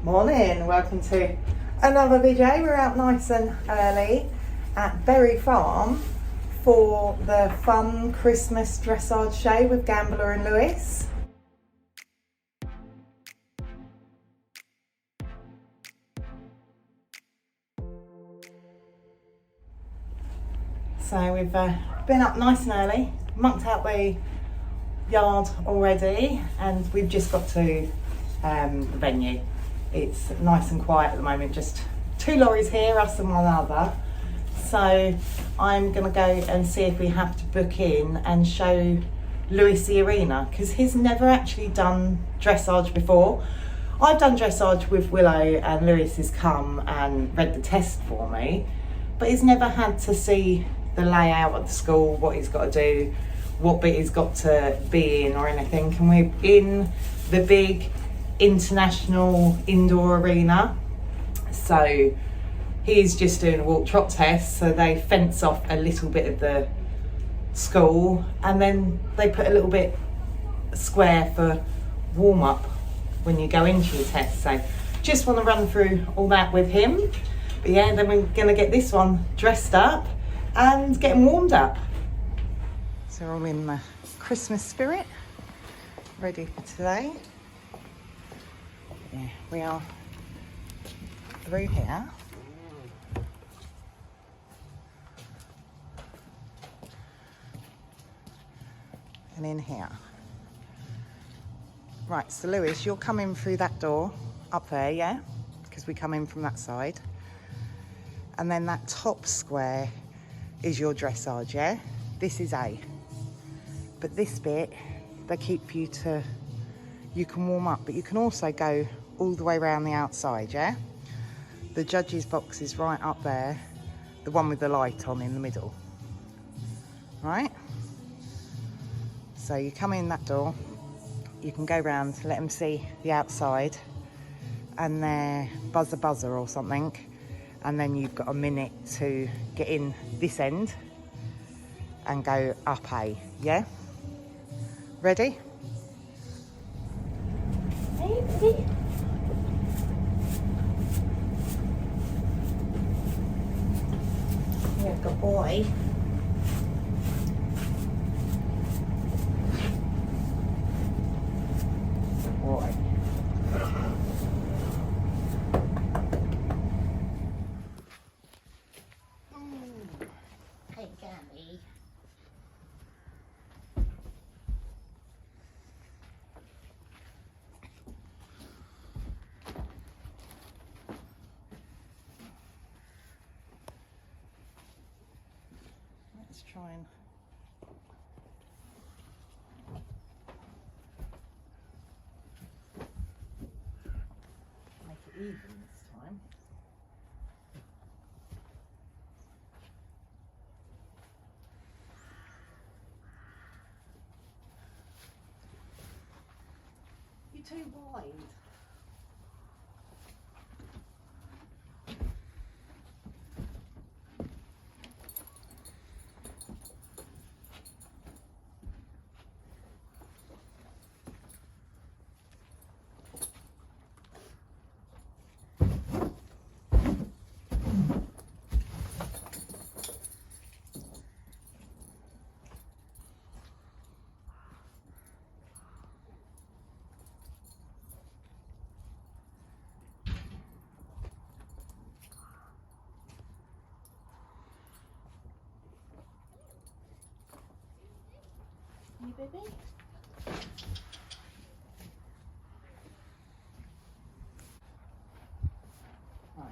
Morning, welcome to another video. We're out nice and early at Berry Farm for the fun Christmas dressage show with Gambler and Lewis. So we've been up nice and early, mucked out the yard already, and we've just got to the venue. It's nice and quiet at the moment, just two lorries here, us and one other. So I'm going to go and see if we have to book in and show Lewis the arena, because he's never actually done dressage before. I've done dressage with Willow and Lewis has come and read the test for me, but he's never had to see the layout of the school, what he's got to do, what bit he's got to be in or anything. And we're in the big international indoor arena, so he's just doing a walk trot test. So they fence off a little bit of the school and then they put a little bit square for warm up when you go into your test. So just want to run through all that with him. But yeah, then we're going to get this one dressed up and get him warmed up. So we're all in the Christmas spirit, ready for today. Yeah, we are through here. And in here. Right, so Lewis, you're coming through that door up there, yeah? Because we come in from that side. And then that top square is your dressage, yeah? This is A. But this bit, they keep you to, you can warm up, but you can also go all the way around the outside, yeah? The judge's box is right up there, the one with the light on in the middle, right? So you come in that door, you can go round, let them see the outside, and they're buzzer or something, and then you've got a minute to get in this end and go up A, yeah? Ready? Hey, buddy. Yeah, good boy. Good boy. Hey, Gabby. Let's try and make it even this time. You're too wide. You baby? Right.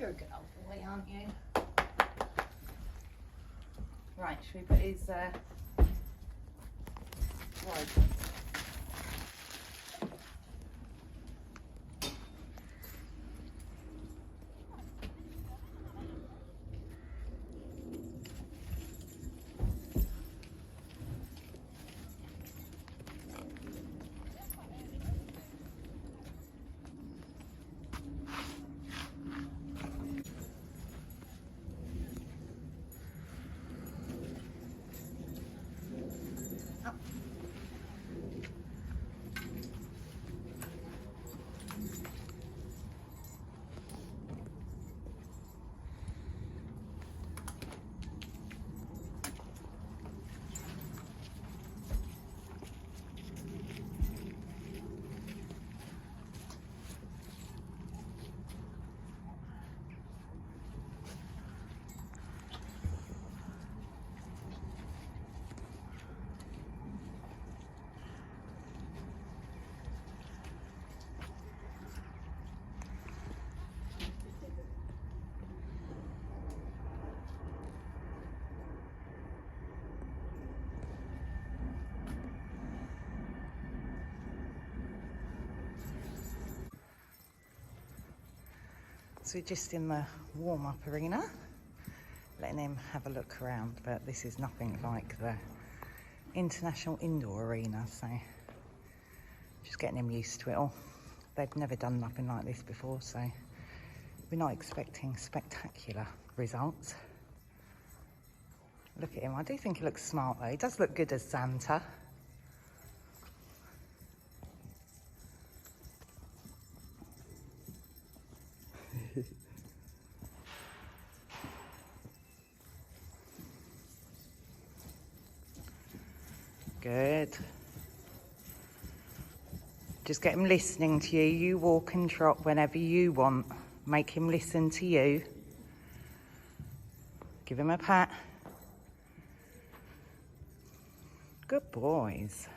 You're a good old boy, aren't you? Right, should we put his robe? So we're just in the warm-up arena, letting him have a look around, but this is nothing like the international indoor arena, so just getting him used to it all. They've never done nothing like this before, so we're not expecting spectacular results. Look at him. I do think he looks smart though. He does look good as Santa. Good. Just get him listening to you. You walk and trot whenever you want. Make him listen to you. Give him a pat. Good boys.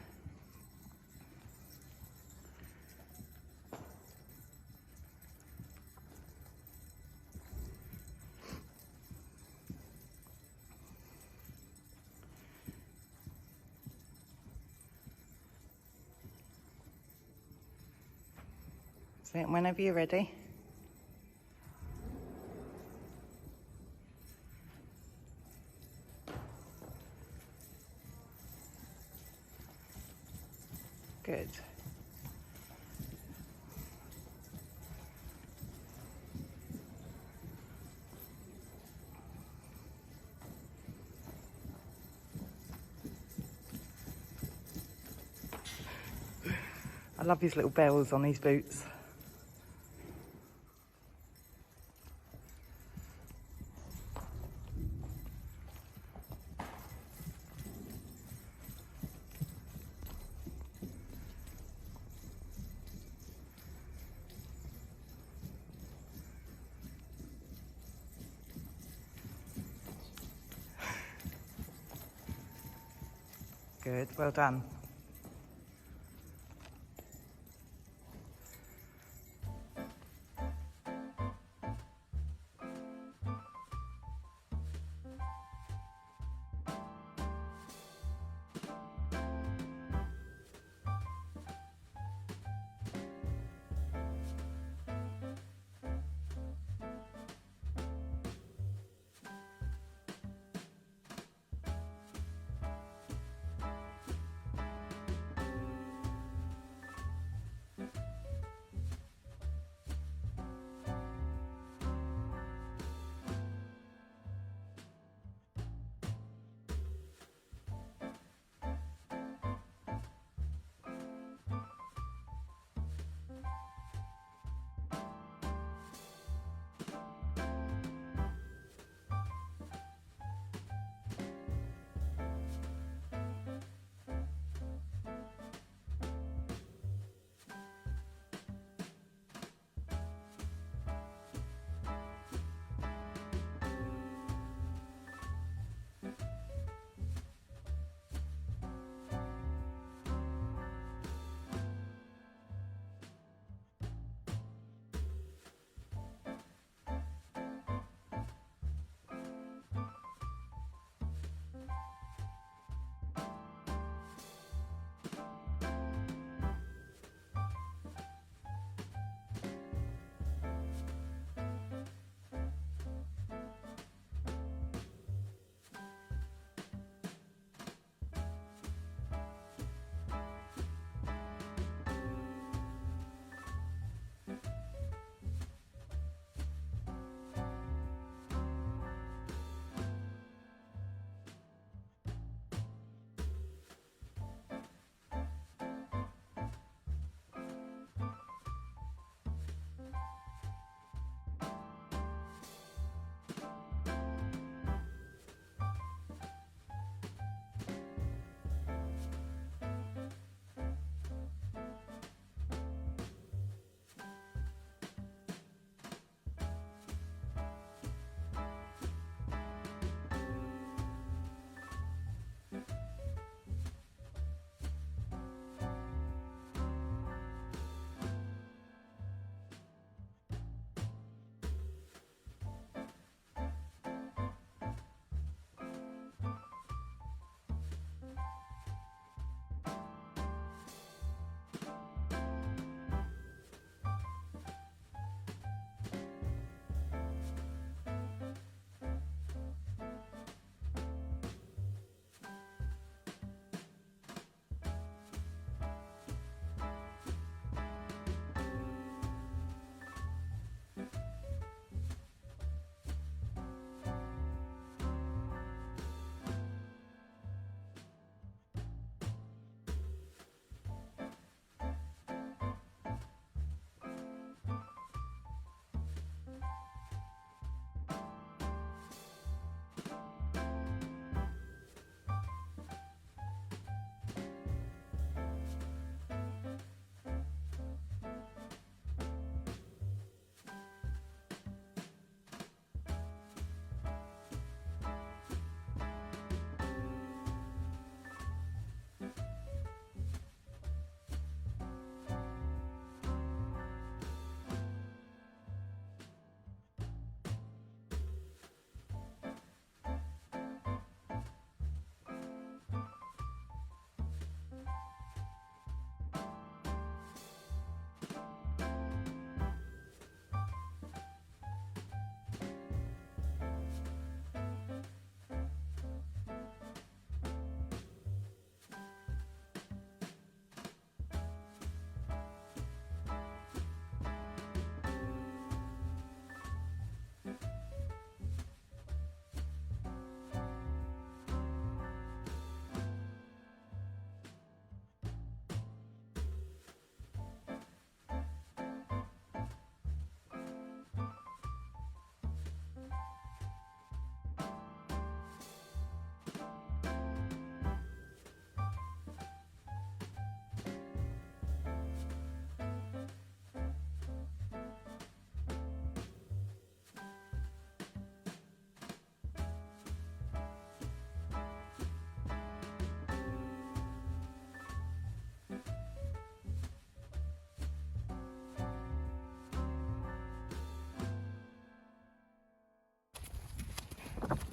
Sit whenever you're ready. Good. I love his little bells on his boots. Good, well done.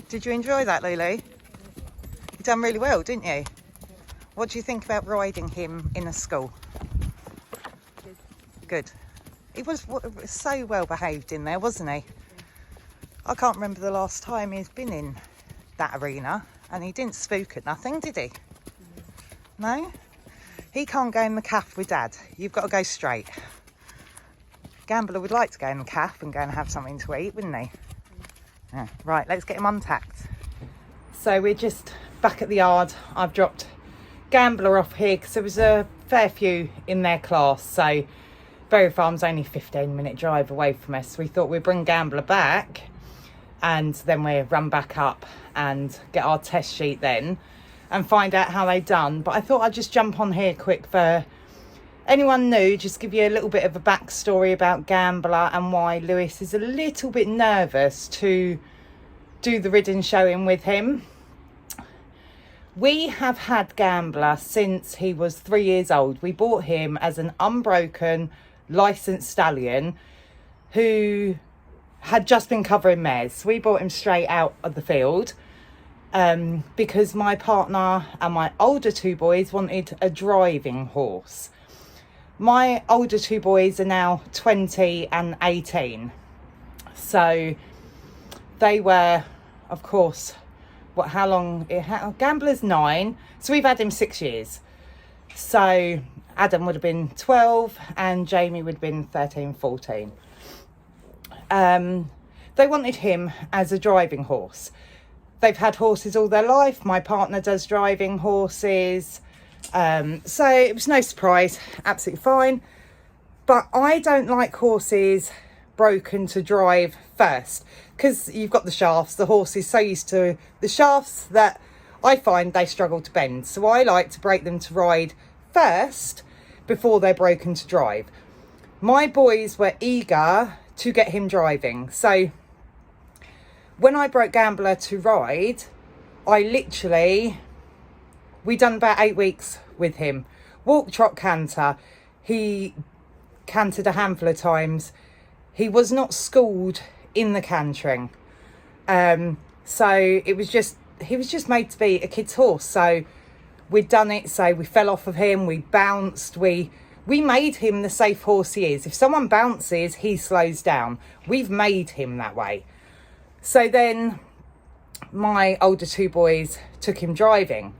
Did you enjoy that, Lulu? You done really well, didn't you? What do you think about riding him in a school? Good. He was so well behaved in there, wasn't he? I can't remember the last time he's been in that arena, and he didn't spook at nothing, did he? No? He can't go in the calf with Dad. You've got to go straight. Gambler would like to go in the calf and go and have something to eat, wouldn't he? Yeah. Right, let's get him untacked. So we're just back at the yard. I've dropped Gambler off here because there was a fair few in their class. So Berry Farm's only a 15-minute drive away from us. We thought we'd bring Gambler back and then we'll run back up and get our test sheet then and find out how they done. But I thought I'd just jump on here quick for anyone new, just give you a little bit of a backstory about Gambler and why Lewis is a little bit nervous to do the ridden showing with him. We have had Gambler since he was 3 years old. We bought him as an unbroken licensed stallion who had just been covering mares. We bought him straight out of the field because my partner and my older two boys wanted a driving horse. My older two boys are now 20 and 18. So they were, of course, Gambler's 9. So we've had him 6 years. So Adam would have been 12 and Jamie would have been 13, 14. They wanted him as a driving horse. They've had horses all their life. My partner does driving horses. So it was no surprise, absolutely fine. But I don't like horses broken to drive first because you've got the shafts. The horse is so used to the shafts that I find they struggle to bend. So I like to break them to ride first before they're broken to drive. My boys were eager to get him driving. So when I broke Gambler to ride, we'd done about 8 weeks with him. Walk, trot, canter. He cantered a handful of times. He was not schooled in the cantering. So he was just made to be a kid's horse. So we'd done it. So we fell off of him. We bounced. We made him the safe horse he is. If someone bounces, he slows down. We've made him that way. So then my older two boys took him driving.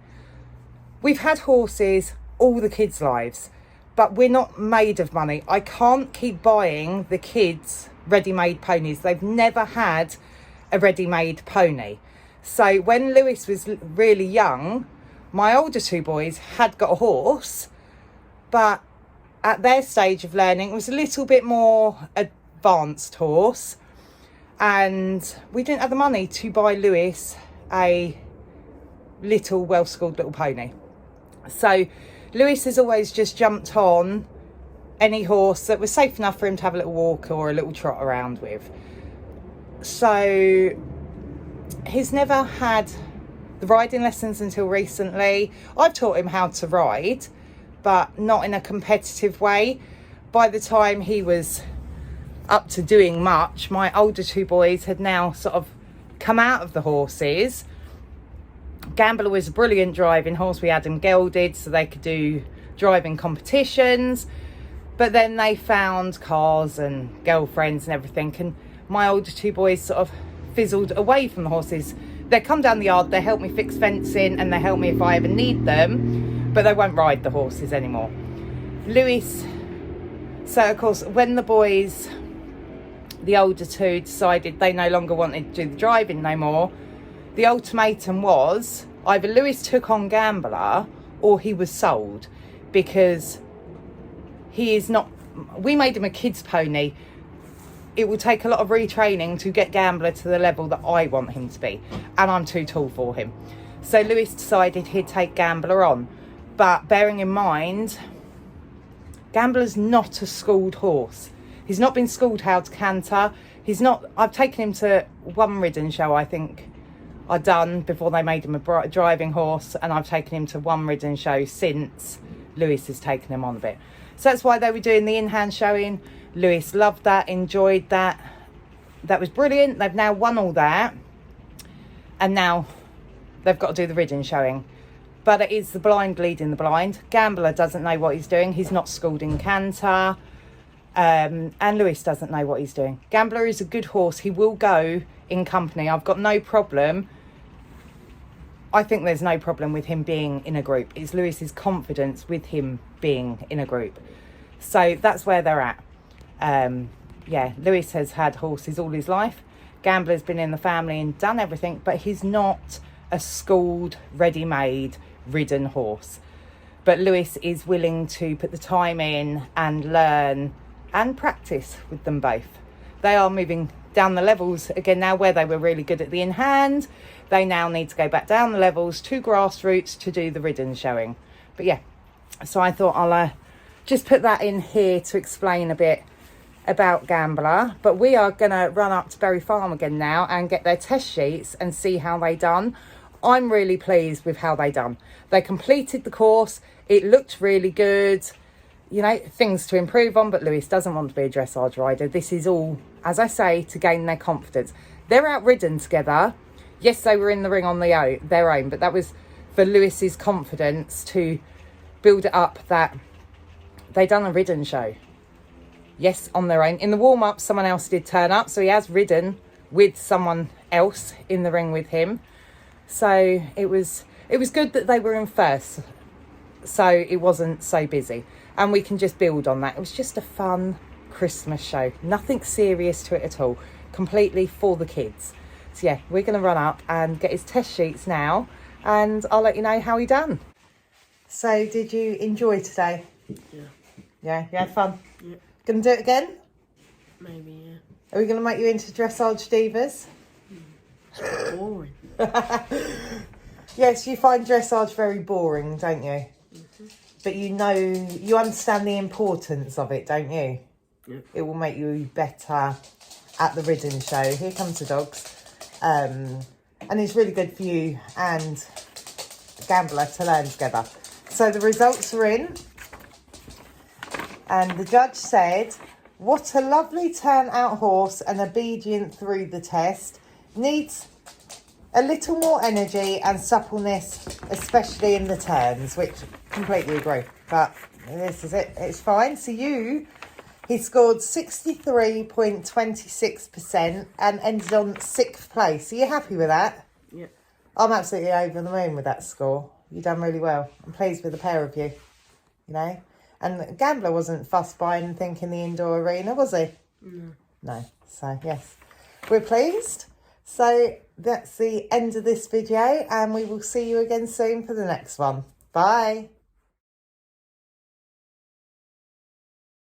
We've had horses all the kids' lives, but we're not made of money. I can't keep buying the kids ready-made ponies. They've never had a ready-made pony. So when Lewis was really young, my older two boys had got a horse, but at their stage of learning, it was a little bit more advanced horse. And we didn't have the money to buy Lewis a little well-schooled little pony. So Lewis has always just jumped on any horse that was safe enough for him to have a little walk or a little trot around with. So he's never had the riding lessons until recently. I've taught him how to ride, but not in a competitive way. By the time he was up to doing much, my older two boys had now sort of come out of the horses. Gambler was a brilliant driving horse. We had him gelded so they could do driving competitions, but then they found cars and girlfriends and everything, and my older two boys sort of fizzled away from the horses. They come down the yard, they help me fix fencing and they help me if I ever need them, but they won't ride the horses anymore. Lewis, so of course when the boys, the older two, decided they no longer wanted to do the driving no more, the ultimatum was either Lewis took on Gambler or he was sold, because he is not, we made him a kid's pony. It will take a lot of retraining to get Gambler to the level that I want him to be, and I'm too tall for him. So Lewis decided he'd take Gambler on, but bearing in mind, Gambler's not a schooled horse. He's not been schooled how to canter. I've taken him to one ridden show, I think I'd done before they made him a driving horse, and I've taken him to one ridden show since Lewis has taken him on a bit. So that's why they were doing the in-hand showing. Lewis loved that, enjoyed that. That was brilliant. They've now won all that. and now they've got to do the ridden showing. But it is the blind leading the blind. Gambler doesn't know what he's doing. He's not schooled in canter. And Lewis doesn't know what he's doing. Gambler is a good horse. He will go in company. I've got no problem. I think there's no problem with him being in a group. It's Lewis's confidence with him being in a group. So that's where they're at. Yeah, Lewis has had horses all his life. Gambler's been in the family and done everything, but he's not a schooled, ready-made, ridden horse. But Lewis is willing to put the time in and learn and practice with them both. They are moving down the levels again now, where they were really good at the in hand. They now need to go back down the levels to grassroots to do the ridden showing. But yeah, so I thought I'll just put that in here to explain a bit about Gambler. But we are going to run up to Berry Farm again now and get their test sheets and see how they done. I'm really pleased with how they done. They completed the course. It looked really good. You know, things to improve on, but Lewis doesn't want to be a dressage rider. This is all, as I say, to gain their confidence. They're outridden together. Yes, they were in the ring on their own, but that was for Lewis's confidence to build it up that they done a ridden show. Yes, on their own. In the warm-up, someone else did turn up, so he has ridden with someone else in the ring with him. So it was good that they were in first, so it wasn't so busy. And we can just build on that. It was just a fun Christmas show. Nothing serious to it at all. Completely for the kids. So yeah, we're going to run up and get his test sheets now, and I'll let you know how he done. So did you enjoy today? Yeah. Yeah, you had fun? Yeah. Going to do it again? Maybe, yeah. Are we going to make you into dressage divas? It's boring. Yes, you find dressage very boring, don't you? Mm-hmm. But you understand the importance of it, don't you? Yeah. It will make you better at the ridden show. Here comes the dogs. And it's really good for you and Gambler to learn together. So the results are in. And the judge said, "What a lovely turnout horse and obedient through the test. Needs a little more energy and suppleness, especially in the turns," which completely agree. But this is it. It's fine. So he scored 63.26% and ended on 6th place. Are you happy with that? Yeah. I'm absolutely over the moon with that score. You've done really well. I'm pleased with the pair of you, you know. And Gambler wasn't fussed by anything in the indoor arena, was he? No. No. So, yes, we're pleased. So that's the end of this video, and we will see you again soon for the next one. Bye.